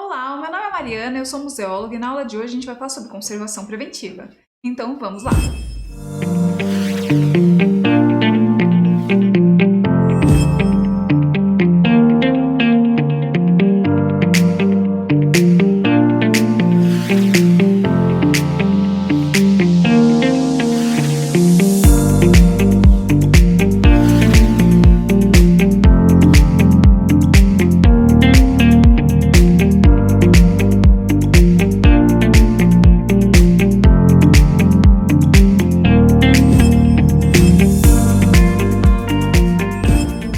Olá, o meu nome é Mariana, eu sou museóloga e na aula de hoje a gente vai falar sobre conservação preventiva. Então, vamos lá!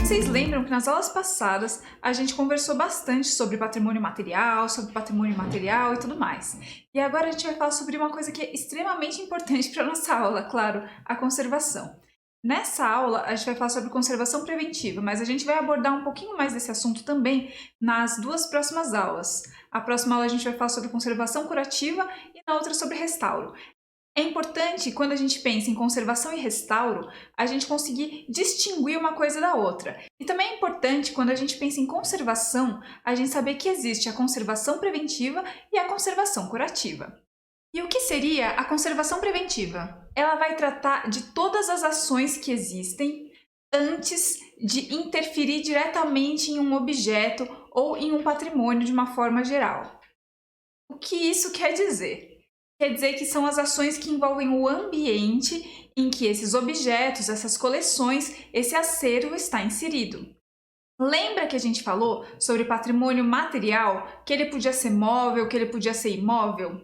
Vocês lembram que nas aulas passadas a gente conversou bastante sobre patrimônio material, sobre patrimônio imaterial e tudo mais. E agora a gente vai falar sobre uma coisa que é extremamente importante para a nossa aula, claro, a conservação. Nessa aula a gente vai falar sobre conservação preventiva, mas a gente vai abordar um pouquinho mais desse assunto também nas duas próximas aulas. A próxima aula a gente vai falar sobre conservação curativa e na outra sobre restauro. É importante, quando a gente pensa em conservação e restauro, a gente conseguir distinguir uma coisa da outra. E também é importante, quando a gente pensa em conservação, a gente saber que existe a conservação preventiva e a conservação curativa. E o que seria a conservação preventiva? Ela vai tratar de todas as ações que existem antes de interferir diretamente em um objeto ou em um patrimônio de uma forma geral. O que isso quer dizer? Quer dizer que são as ações que envolvem o ambiente em que esses objetos, essas coleções, esse acervo está inserido. Lembra que a gente falou sobre patrimônio material, que ele podia ser móvel, que ele podia ser imóvel?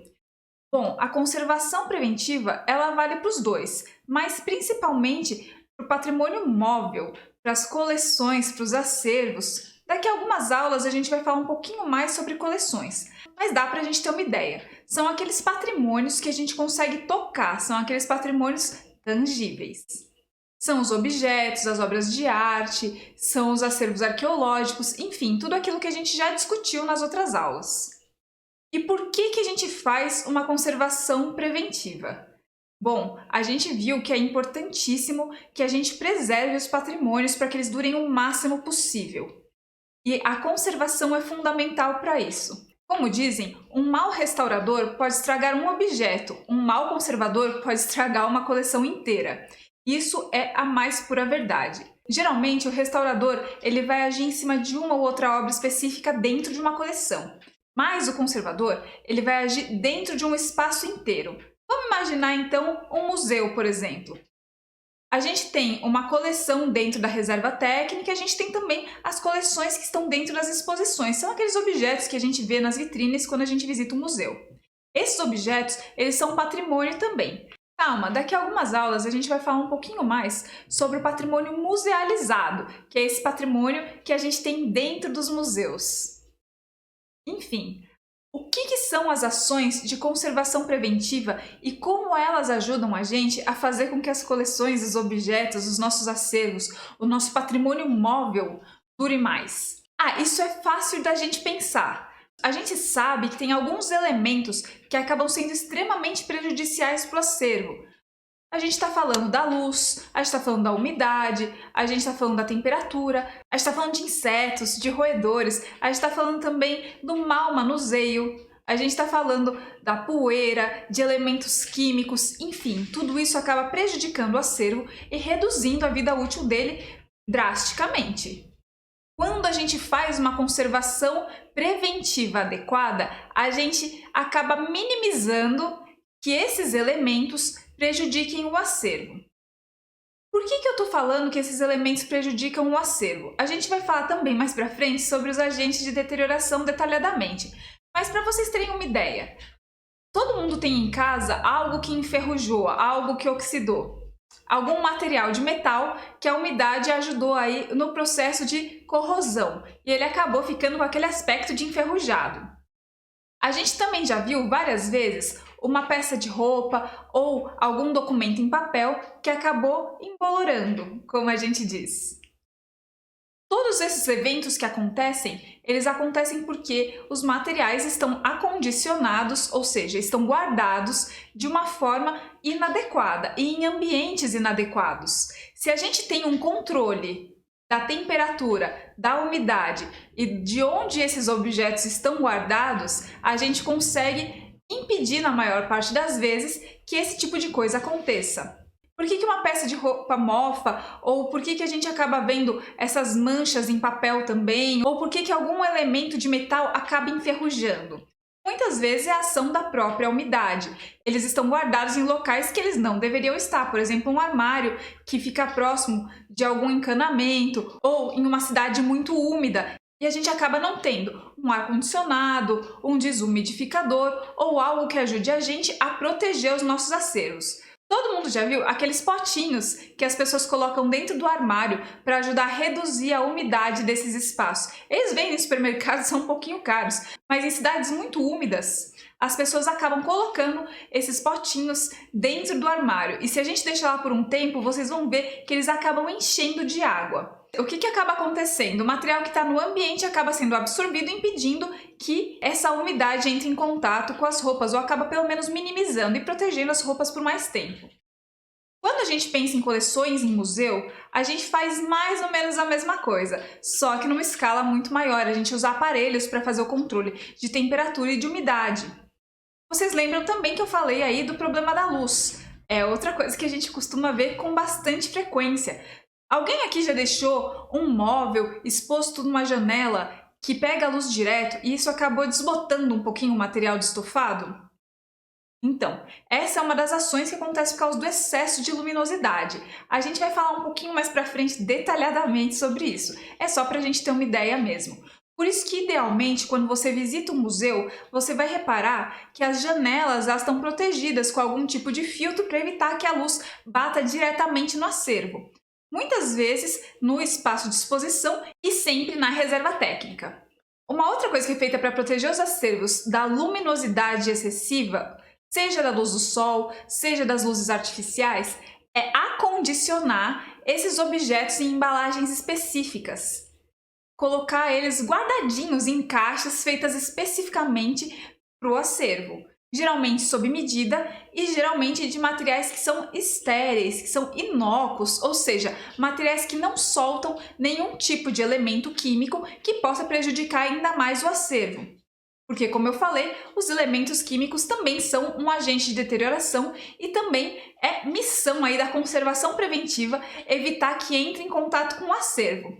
Bom, a conservação preventiva, ela vale para os dois, mas principalmente para o patrimônio móvel, para as coleções, para os acervos. Daqui a algumas aulas a gente vai falar um pouquinho mais sobre coleções, mas dá para a gente ter uma ideia. São aqueles patrimônios que a gente consegue tocar, são aqueles patrimônios tangíveis. São os objetos, as obras de arte, são os acervos arqueológicos, enfim, tudo aquilo que a gente já discutiu nas outras aulas. E por que a gente faz uma conservação preventiva? Bom, a gente viu que é importantíssimo que a gente preserve os patrimônios para que eles durem o máximo possível. E a conservação é fundamental para isso. Como dizem, um mau restaurador pode estragar um objeto, um mau conservador pode estragar uma coleção inteira. Isso é a mais pura verdade. Geralmente, o restaurador ele vai agir em cima de uma ou outra obra específica dentro de uma coleção. Mas o conservador ele vai agir dentro de um espaço inteiro. Vamos imaginar então um museu, por exemplo. A gente tem uma coleção dentro da reserva técnica e a gente tem também as coleções que estão dentro das exposições. São aqueles objetos que a gente vê nas vitrines quando a gente visita um museu. Esses objetos, eles são patrimônio também. Calma, daqui a algumas aulas a gente vai falar um pouquinho mais sobre o patrimônio musealizado, que é esse patrimônio que a gente tem dentro dos museus. Enfim, o que são as ações de conservação preventiva e como elas ajudam a gente a fazer com que as coleções, os objetos, os nossos acervos, o nosso patrimônio móvel dure mais? Isso é fácil da gente pensar. A gente sabe que tem alguns elementos que acabam sendo extremamente prejudiciais para o acervo. A gente está falando da luz, a gente está falando da umidade, a gente está falando da temperatura, a gente está falando de insetos, de roedores, a gente está falando também do mau manuseio, a gente está falando da poeira, de elementos químicos, enfim, tudo isso acaba prejudicando o acervo e reduzindo a vida útil dele drasticamente. Quando a gente faz uma conservação preventiva adequada, a gente acaba minimizando que esses elementos prejudiquem o acervo. Por que eu estou falando que esses elementos prejudicam o acervo? A gente vai falar também mais para frente sobre os agentes de deterioração detalhadamente. Mas para vocês terem uma ideia, todo mundo tem em casa algo que enferrujou, algo que oxidou. Algum material de metal que a umidade ajudou aí no processo de corrosão e ele acabou ficando com aquele aspecto de enferrujado. A gente também já viu várias vezes uma peça de roupa ou algum documento em papel que acabou embolorando, como a gente diz. Todos esses eventos que acontecem, eles acontecem porque os materiais estão acondicionados, ou seja, estão guardados de uma forma inadequada e em ambientes inadequados. Se a gente tem um controle da temperatura, da umidade e de onde esses objetos estão guardados, a gente consegue impedir, na maior parte das vezes, que esse tipo de coisa aconteça. Por que uma peça de roupa mofa? Ou por que a gente acaba vendo essas manchas em papel também? Ou por que algum elemento de metal acaba enferrujando? Muitas vezes é a ação da própria umidade. Eles estão guardados em locais que eles não deveriam estar. Por exemplo, um armário que fica próximo de algum encanamento ou em uma cidade muito úmida. E a gente acaba não tendo um ar-condicionado, um desumidificador ou algo que ajude a gente a proteger os nossos acervos. Todo mundo já viu aqueles potinhos que as pessoas colocam dentro do armário para ajudar a reduzir a umidade desses espaços? Eles vendem em supermercados, são um pouquinho caros, mas em cidades muito úmidas, as pessoas acabam colocando esses potinhos dentro do armário. E se a gente deixar lá por um tempo, vocês vão ver que eles acabam enchendo de água. O que acaba acontecendo? O material que está no ambiente acaba sendo absorvido, impedindo que essa umidade entre em contato com as roupas, ou acaba pelo menos minimizando e protegendo as roupas por mais tempo. Quando a gente pensa em coleções em museu, a gente faz mais ou menos a mesma coisa, só que numa escala muito maior. A gente usa aparelhos para fazer o controle de temperatura e de umidade. Vocês lembram também que eu falei aí do problema da luz. É outra coisa que a gente costuma ver com bastante frequência. Alguém aqui já deixou um móvel exposto numa janela que pega a luz direto e isso acabou desbotando um pouquinho o material de estofado? Então, essa é uma das ações que acontece por causa do excesso de luminosidade. A gente vai falar um pouquinho mais pra frente detalhadamente sobre isso. É só pra gente ter uma ideia mesmo. Por isso que, idealmente, quando você visita um museu, você vai reparar que as janelas estão protegidas com algum tipo de filtro para evitar que a luz bata diretamente no acervo. Muitas vezes no espaço de exposição e sempre na reserva técnica. Uma outra coisa que é feita para proteger os acervos da luminosidade excessiva, seja da luz do sol, seja das luzes artificiais, é acondicionar esses objetos em embalagens específicas. Colocar eles guardadinhos em caixas feitas especificamente para o acervo. Geralmente sob medida e geralmente de materiais que são estéreis, que são inócuos, ou seja, materiais que não soltam nenhum tipo de elemento químico que possa prejudicar ainda mais o acervo. Porque, como eu falei, os elementos químicos também são um agente de deterioração e também é missão aí da conservação preventiva evitar que entre em contato com o acervo.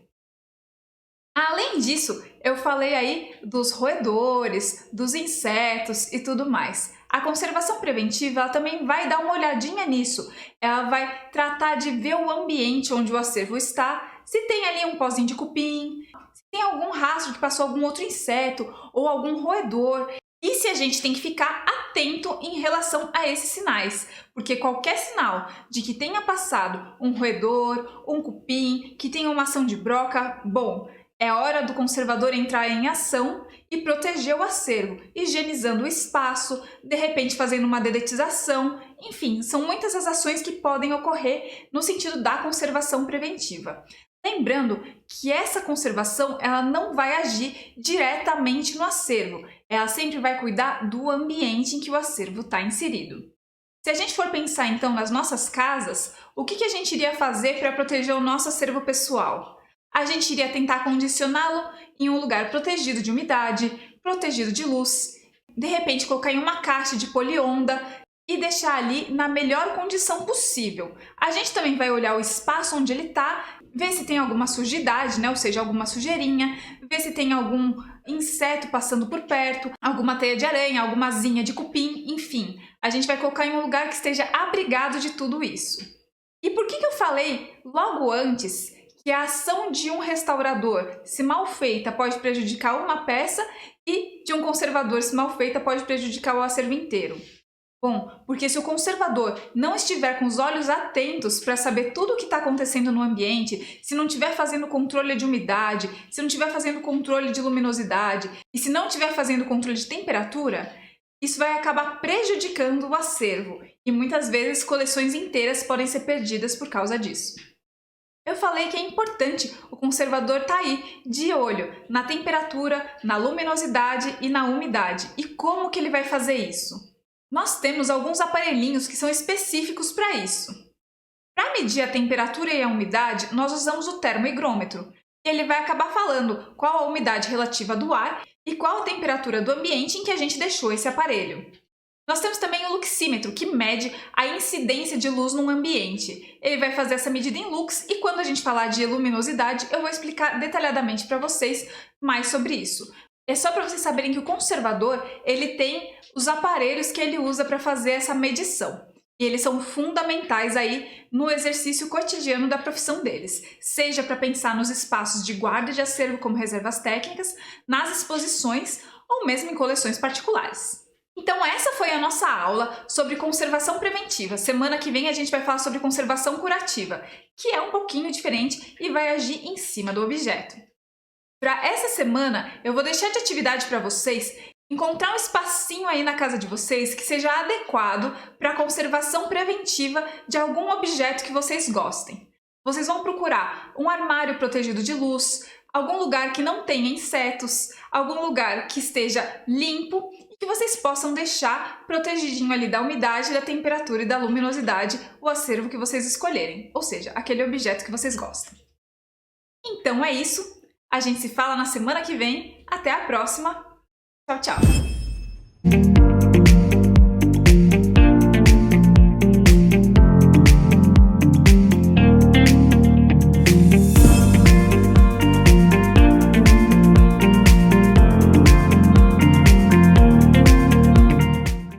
Além disso, eu falei aí dos roedores, dos insetos e tudo mais. A conservação preventiva ela também vai dar uma olhadinha nisso. Ela vai tratar de ver o ambiente onde o acervo está, se tem ali um pozinho de cupim, se tem algum rastro que passou algum outro inseto ou algum roedor. E se a gente tem que ficar atento em relação a esses sinais, porque qualquer sinal de que tenha passado um roedor, um cupim, que tenha uma ação de broca, bom, é hora do conservador entrar em ação e proteger o acervo, higienizando o espaço, de repente fazendo uma dedetização, enfim, são muitas as ações que podem ocorrer no sentido da conservação preventiva. Lembrando que essa conservação ela não vai agir diretamente no acervo, ela sempre vai cuidar do ambiente em que o acervo está inserido. Se a gente for pensar então nas nossas casas, o que a gente iria fazer para proteger o nosso acervo pessoal? A gente iria tentar condicioná-lo em um lugar protegido de umidade, protegido de luz, de repente colocar em uma caixa de polionda e deixar ali na melhor condição possível. A gente também vai olhar o espaço onde ele está, ver se tem alguma sujidade, né? Ou seja, alguma sujeirinha, ver se tem algum inseto passando por perto, alguma teia de aranha, alguma asinha de cupim, enfim. A gente vai colocar em um lugar que esteja abrigado de tudo isso. E por que eu falei logo antes que a ação de um restaurador, se mal feita, pode prejudicar uma peça e de um conservador, se mal feita, pode prejudicar o acervo inteiro? Bom, porque se o conservador não estiver com os olhos atentos para saber tudo o que está acontecendo no ambiente, se não estiver fazendo controle de umidade, se não estiver fazendo controle de luminosidade e se não estiver fazendo controle de temperatura, isso vai acabar prejudicando o acervo e muitas vezes coleções inteiras podem ser perdidas por causa disso. Eu falei que é importante o conservador estar aí, de olho, na temperatura, na luminosidade e na umidade. E como que ele vai fazer isso? Nós temos alguns aparelhinhos que são específicos para isso. Para medir a temperatura e a umidade, nós usamos o termohigrômetro. E ele vai acabar falando qual a umidade relativa do ar e qual a temperatura do ambiente em que a gente deixou esse aparelho. Nós temos também o luxímetro, que mede a incidência de luz num ambiente. Ele vai fazer essa medida em lux e quando a gente falar de luminosidade, eu vou explicar detalhadamente para vocês mais sobre isso. É só para vocês saberem que o conservador, ele tem os aparelhos que ele usa para fazer essa medição. E eles são fundamentais aí no exercício cotidiano da profissão deles, seja para pensar nos espaços de guarda de acervo como reservas técnicas, nas exposições ou mesmo em coleções particulares. Então essa foi a nossa aula sobre conservação preventiva. Semana que vem a gente vai falar sobre conservação curativa, que é um pouquinho diferente e vai agir em cima do objeto. Para essa semana, eu vou deixar de atividade para vocês encontrar um espacinho aí na casa de vocês que seja adequado para a conservação preventiva de algum objeto que vocês gostem. Vocês vão procurar um armário protegido de luz, algum lugar que não tenha insetos, algum lugar que esteja limpo e que vocês possam deixar protegidinho ali da umidade, da temperatura e da luminosidade o acervo que vocês escolherem, ou seja, aquele objeto que vocês gostam. Então é isso, a gente se fala na semana que vem, até a próxima, tchau, tchau!